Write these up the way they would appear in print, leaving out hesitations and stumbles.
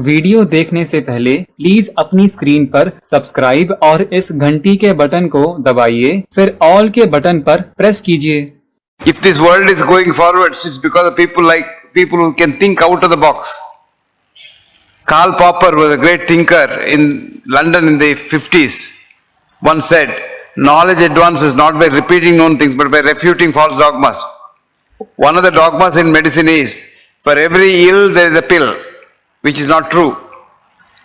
Video देखने से पहले प्लीज अपनी स्क्रीन पर सब्सक्राइब और इस घंटी के बटन को दबाइए, फिर ऑल के बटन पर प्रेस कीजिए। If this world is going forwards, it's because of people who can think out of the box. Karl Popper was a great thinker in London in the 50s. Once said, knowledge advances not by repeating known things but by refuting false dogmas. One of the dogmas in medicine is, for every ill there is a pill, which is not true.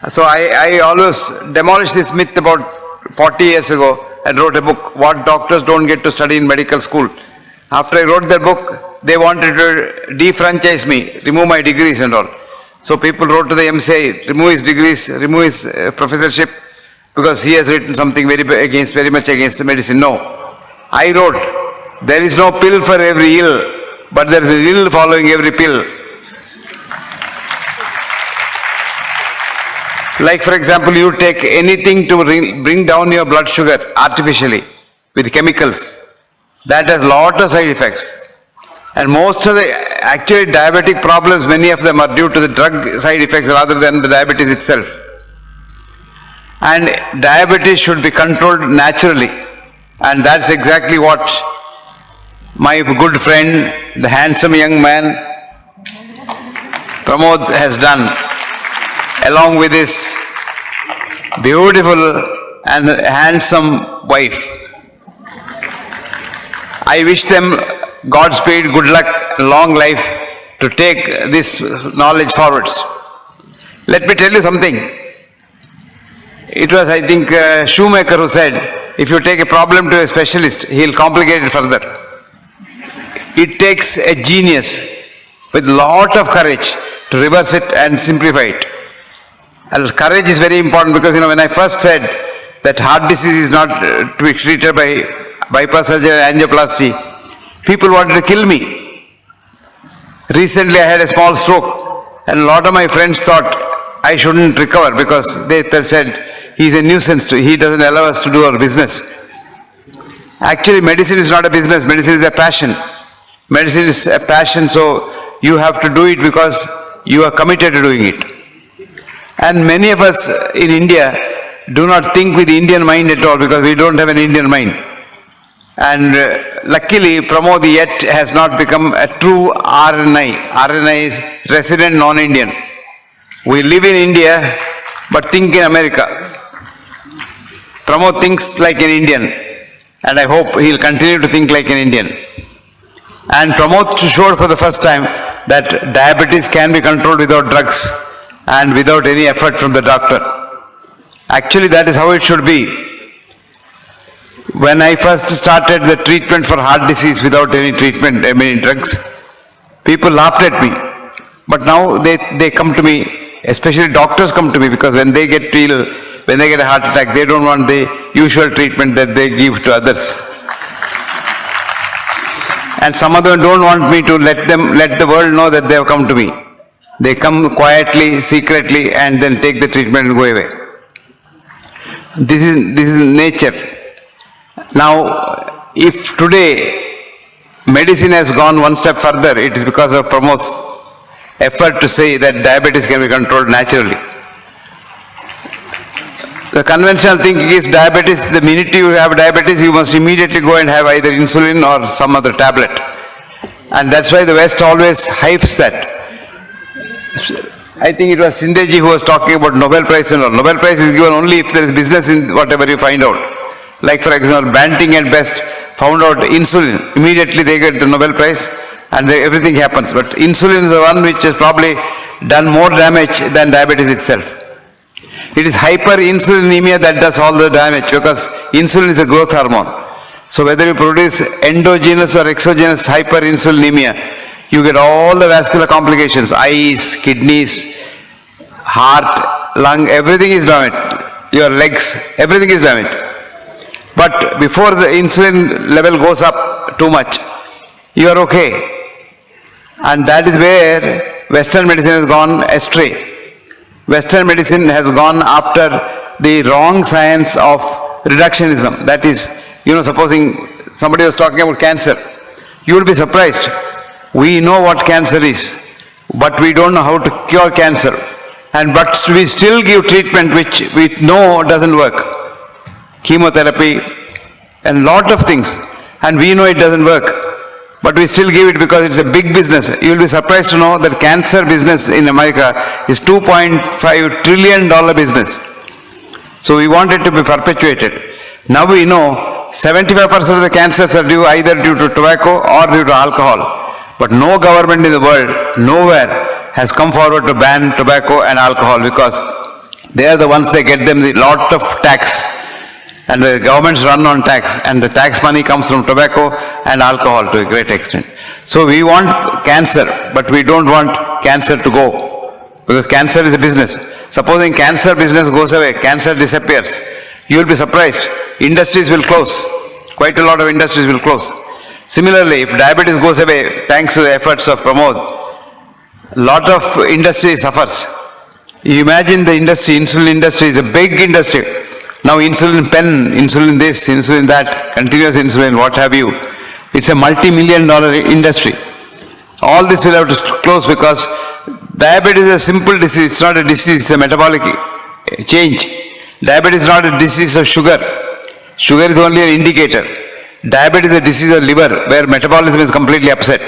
So I always demolished this myth about 40 years ago and wrote a book, What Doctors Don't Get to Study in Medical School. After I wrote that book, they wanted to defranchise me, remove my degrees and all. So people wrote to the MCI, remove his degrees, remove his professorship, because he has written something very much against the medicine. No. I wrote, there is no pill for every ill, but there is an ill following every pill. Like for example, you take anything to bring down your blood sugar artificially with chemicals. That has lot of side effects. And most of the actually diabetic problems, many of them are due to the drug side effects rather than the diabetes itself. And diabetes should be controlled naturally. And that's exactly what my good friend, the handsome young man, Pramod, has done, along with his beautiful and handsome wife. I wish them Godspeed, good luck, long life to take this knowledge forwards. Let me tell you something. It was, I think, Shoemaker who said, if you take a problem to a specialist, he'll complicate it further. It takes a genius with lot of courage to reverse it and simplify it. And courage is very important because, when I first said that heart disease is not to be treated by bypass surgery and angioplasty, people wanted to kill me. Recently I had a small stroke and a lot of my friends thought I shouldn't recover because they said he's a nuisance, he doesn't allow us to do our business. Actually, medicine is not a business, medicine is a passion. Medicine is a passion, so you have to do it because you are committed to doing it. And many of us in India do not think with the Indian mind at all because we don't have an Indian mind. And luckily, Pramod yet has not become a true RNI. RNI is resident non-Indian. We live in India, but think in America. Pramod thinks like an Indian, and I hope he'll continue to think like an Indian. And Pramod showed for the first time that diabetes can be controlled without drugs and without any effort from the doctor. Actually, that is how it should be. When I first started the treatment for heart disease without any treatment, drugs, people laughed at me. But now they come to me, especially doctors come to me because when they get ill, when they get a heart attack, they don't want the usual treatment that they give to others. And some of them don't want me to let the world know that they have come to me. They come quietly, secretly, and then take the treatment and go away. This is nature. Now, if today medicine has gone one step further, it is because of Pramod's effort to say that diabetes can be controlled naturally. The conventional thinking is diabetes, the minute you have diabetes, you must immediately go and have either insulin or some other tablet. And that's why the West always hypes that. I think it was Sindeji who was talking about Nobel Prize and all. Nobel Prize is given only if there is business in whatever you find out. Like for example, Banting and Best found out insulin. Immediately they get the Nobel Prize and everything happens. But insulin is the one which has probably done more damage than diabetes itself. It is hyperinsulinemia that does all the damage because insulin is a growth hormone. So whether you produce endogenous or exogenous hyperinsulinemia, you get all the vascular complications, eyes, kidneys, heart, lung, everything is damaged. Your legs, everything is damaged. But before the insulin level goes up too much, you are okay. And that is where Western medicine has gone astray. Western medicine has gone after the wrong science of reductionism. That is, supposing somebody was talking about cancer, you will be surprised. We know what cancer is, but we don't know how to cure cancer. but we still give treatment which we know doesn't work. Chemotherapy and lot of things, and we know it doesn't work, but we still give it because it's a big business. You will be surprised to know that cancer business in America is $2.5 trillion business. So we want it to be perpetuated. Now we know 75% of the cancers are due either due to tobacco or due to alcohol. But no government in the world, nowhere, has come forward to ban tobacco and alcohol, because they are the ones that get them the lot of tax. And the governments run on tax, and the tax money comes from tobacco and alcohol to a great extent. So we want cancer, but we don't want cancer to go, because cancer is a business. Supposing cancer business goes away, cancer disappears, you will be surprised. Industries will close. Quite a lot of industries will close. Similarly, if diabetes goes away, thanks to the efforts of Pramod, a lot of industry suffers. You imagine the industry, insulin industry is a big industry. Now insulin pen, insulin this, insulin that, continuous insulin, what have you. It's a multi-million-dollar industry. All this will have to close because diabetes is a simple disease. It's not a disease, it's a metabolic change. Diabetes is not a disease of sugar. Sugar is only an indicator. Diabetes is a disease of liver where metabolism is completely upset.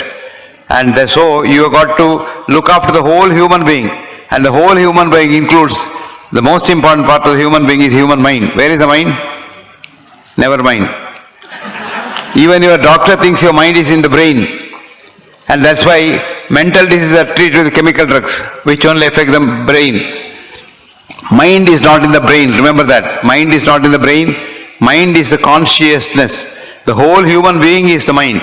And so you have got to look after the whole human being. And the whole human being includes the most important part of the human being is human mind. Where is the mind? Never mind. Even your doctor thinks your mind is in the brain. And that's why mental diseases are treated with chemical drugs, which only affect the brain. Mind is not in the brain. Remember that. Mind is not in the brain. Mind is the consciousness. The whole human being is the mind.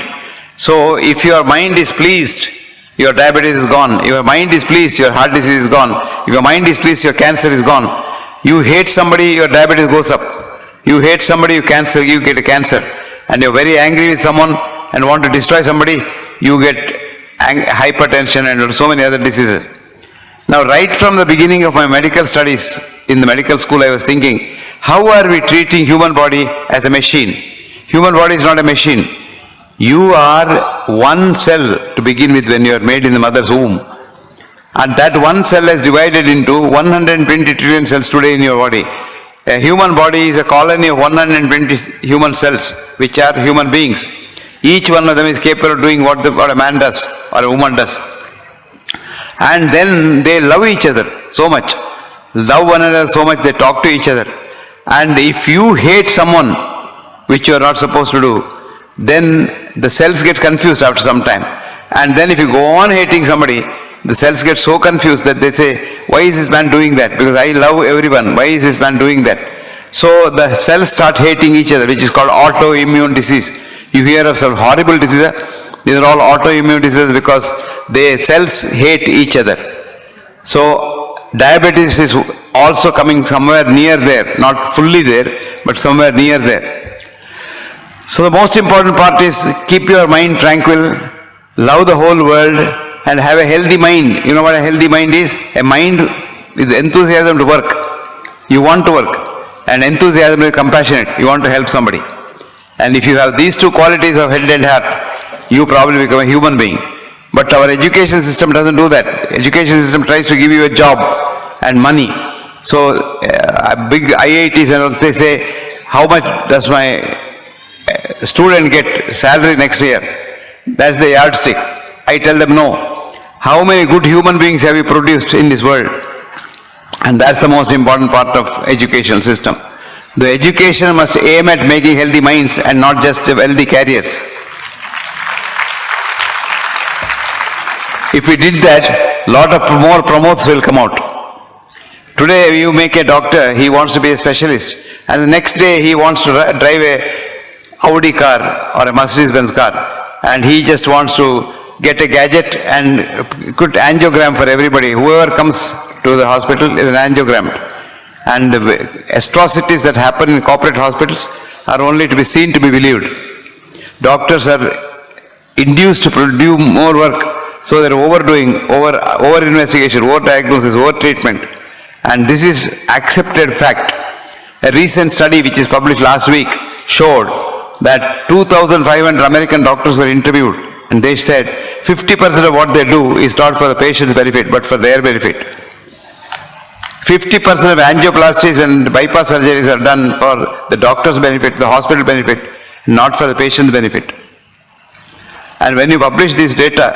So if your mind is pleased, your diabetes is gone. Your mind is pleased, your heart disease is gone. If your mind is pleased, your cancer is gone. You hate somebody, your diabetes goes up. You hate somebody, you get a cancer. And you're very angry with someone and want to destroy somebody, you get hypertension and so many other diseases. Now, right from the beginning of my medical studies in the medical school, I was thinking, how are we treating human body as a machine? Human body is not a machine. You are one cell to begin with when you are made in the mother's womb. And that one cell is divided into 120 trillion cells today in your body. A human body is a colony of 120 human cells, which are human beings. Each one of them is capable of doing what a man does or a woman does. And then they love each other so much. Love one another so much, they talk to each other. And if you hate someone, which you are not supposed to do, then the cells get confused after some time. And then if you go on hating somebody, the cells get so confused that they say, why is this man doing that? Because I love everyone. Why is this man doing that? So the cells start hating each other, which is called autoimmune disease. You hear of some horrible diseases. These are all autoimmune diseases because the cells hate each other. So diabetes is also coming somewhere near there, not fully there, but somewhere near there. So the most important part is keep your mind tranquil, love the whole world, and have a healthy mind. You know what a healthy mind is? A mind with enthusiasm to work. You want to work. And enthusiasm is compassionate. You want to help somebody. And if you have these two qualities of head and heart, you probably become a human being. But our education system doesn't do that. Education system tries to give you a job and money. So big IITs and all, they say, how much does my student get salary next year? That's the yardstick. I tell them no. How many good human beings have you produced in this world? And that's the most important part of education system. The education must aim at making healthy minds and not just wealthy careers. If we did that, lot of more promotes will come out. Today you make a doctor, he wants to be a specialist, and the next day he wants to drive a Audi car or a Mercedes-Benz car, and he just wants to get a gadget and put angiogram for everybody. Whoever comes to the hospital is an angiogram. And the atrocities that happen in corporate hospitals are only to be seen to be believed. Doctors are induced to do more work, so they're overdoing, over investigation, over diagnosis, over treatment. And this is accepted fact. A recent study which is published last week showed that 2,500 American doctors were interviewed, and they said 50% of what they do is not for the patient's benefit but for their benefit. 50% of angioplasties and bypass surgeries are done for the doctor's benefit, the hospital benefit, not for the patient's benefit. And when you publish this data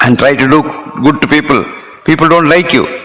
and try to do good to people, people don't like you.